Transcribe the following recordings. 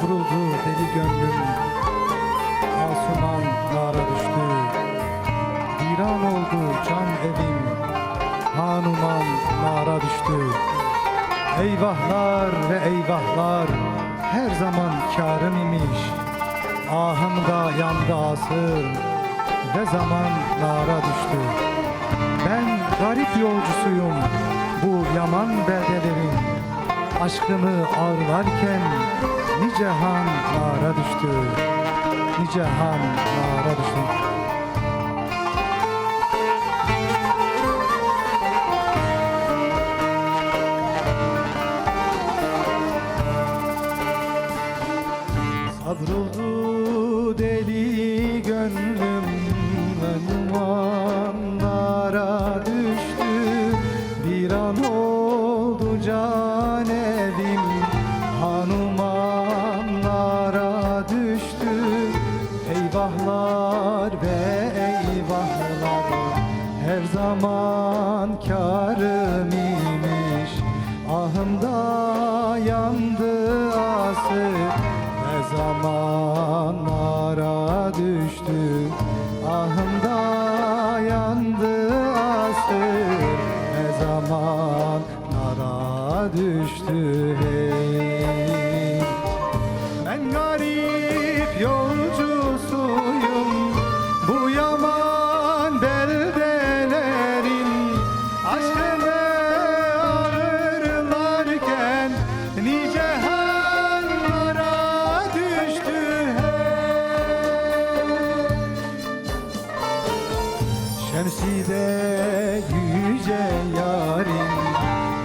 Savruldu deli gönlüm, asuman nara düştü. Viran oldu can evim, hanuman nara düştü. Eyvahlar ve eyvahlar, her zaman kârım imiş. Ahımda yandı asır ve zaman nara düştü. Ben garip yolcusuyum bu yaman beldelerin. Aşkımı ağırlarken nice han nara düştü, nice han nara düştü. Savruldu deli gönlüm, dumanlara düştü. Bir an oldu can evim, hanumanlara düştü. Eyvahlar ve eyvahlar, her zaman kârım imiş. Ahımda yandı asır ve zamanlara düştü. Ahımda yandı asır ve zamanlara düştü. Hey, ben garip yolcusuyum bu yaman beldelerin. Aşkımı ağırlarken nice hanlara düştü. Şemsi'de yüce yarim,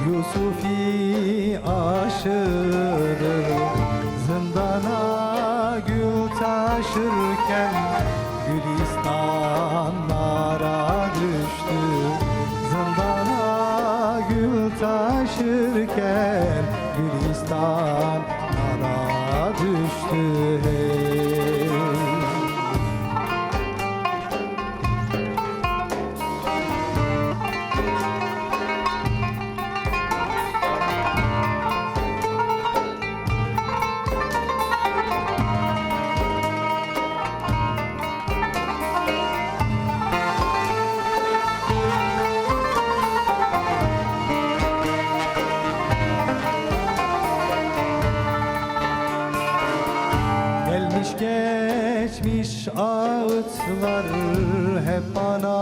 Yusufi aşığıdır. Zindana gül taşırken gülistanlara düştü. Zindana gül taşırken gülistanlara düştü. Hey, gelmiş geçmiş ağıtlar hep bana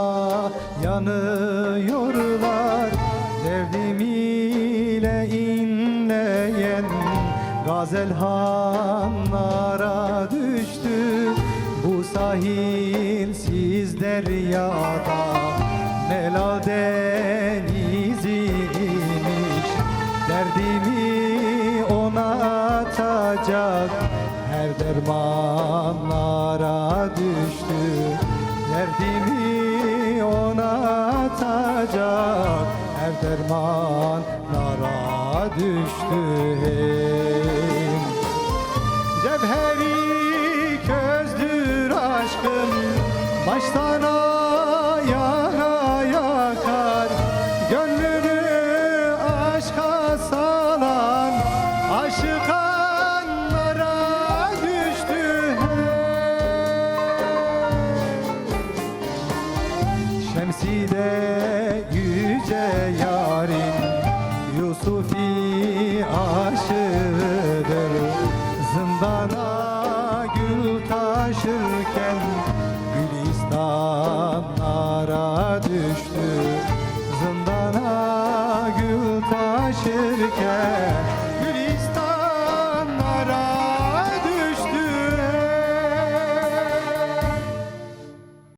yanıyorlar. Derdim ile inleyen gazelhanlara düştü. Bu sahilsiz deryada Mela deniziymiş. Derdimi ona atacak her dermanlara düştü. Derdimi ona atacak her dermanlara düştü. Hey, cevheri közdür aşkım, baştan ayağa yakar. Gönlünü aşka salan aşıkanlara düştü. Şemsi'de yüce yarim, Yusufi aşığıdır. Zindana gül taşırken gülistanlara düştü.